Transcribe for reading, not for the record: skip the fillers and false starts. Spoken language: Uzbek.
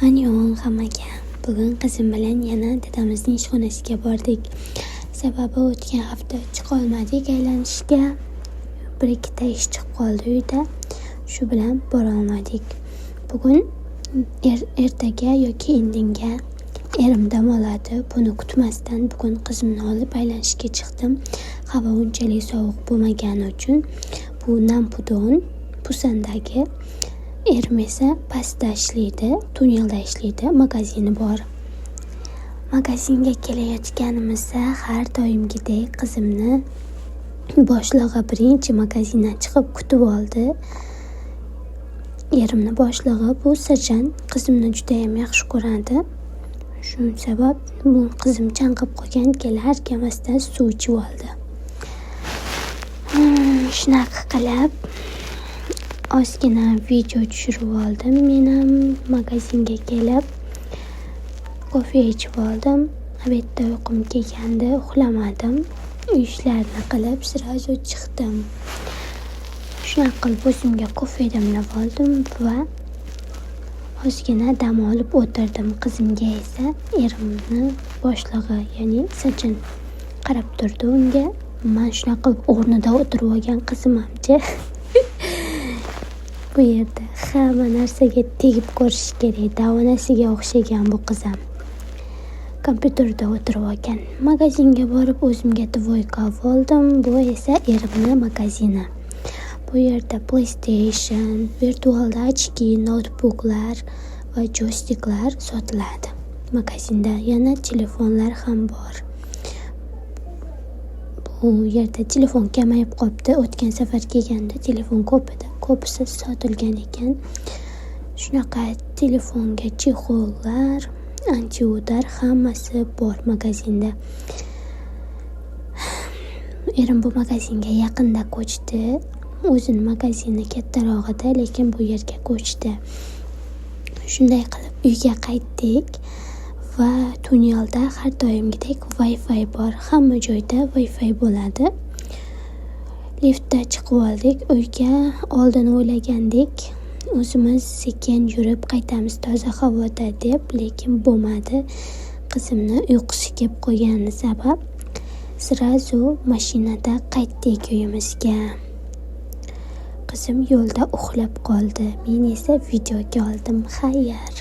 Annyeong hammaga. Bugun qizim bilan yana dadamizning ishxonasiga bordik. Sababi o'tgan hafta chiqa olmadik aylanishga. Bir ikkita ish chiqib qoldi uyda. Shu bilan bora olmadik. Bugun ertaga yoki indinga erim dam oladi. Buni kutmasdan bugun qizimni olib aylanishga chiqdim. Havo unchalik sovuq bo'lmagani uchun bu Nampudon Pusandagi erim esa pastda ishlaydi, tunnelda ishlaydi, magazini bor. Magazinga kelayotganimizda har doimgidek qizimni boshlig'i birinchi magazindan chiqib kutib oldi. Erimni boshlig'i bu Sajan qizimni juda ham yaxshi ko'radi. Shu sabab bu qizim chanqib qolgan kelar kemasdan suv ichib oldi. Shunaqa qilib ozgina video tushirib oldim. Men ham magazinga kelib kofe ichib oldim. Obedda uyqum kelgandi, uxlamadim. Ishlarni qilib sirazu chiqdim. Shunaqa qilib o'zimga kofe damlab oldim va ozgina dam olib o'tirdim. Qizimga esa erimni boshlig'i, ya'ni Sajan qarab turdi unga. Men shunaqa qilib o'rnida o'tirib olgan qizimamchi. Bu yerda hamma narsaga tegib ko'rish kerak. Davonasiga o'xshagan bu qizim. Kompyuterda o'tirib olgan. Magazinga borib o'zimga dvoyka oldim. Bu esa erimni magazini. Bu yerda PlayStation, virtual ochki, notebooklar va joystiklar sotiladi. Magazinda yana telefonlar ham bor. Bu yerda telefon kamayib qolibdi. O'tgan safar kelganda telefon ko'p edi. Ko'pisi sotilgan ekan. Shunaqa telefonga chexollar, antiudar hammasi bor magazinda. Erim bu magazinga yaqinda ko'chdi. O'zini magazini kattaroq edi, lekin bu yerga ko'chdi. Shunday qilib uyga qaytdik va tunnelda har doimgidek Wi-Fi bor. Hamma joyda Wi-Fi bo'ladi. Liftda chiqib oldik. Uyga oldin o'ylagandik. O'zimiz sekin yurib qaytamiz toza havoda deb, lekin bo'lmadi. Qizimni uyqusi kelib qolgani sabab sirazu mashinada qaytdik uyimizga. Qizim yo'lda uxlab qoldi. Men esa videoga oldim. Xayr.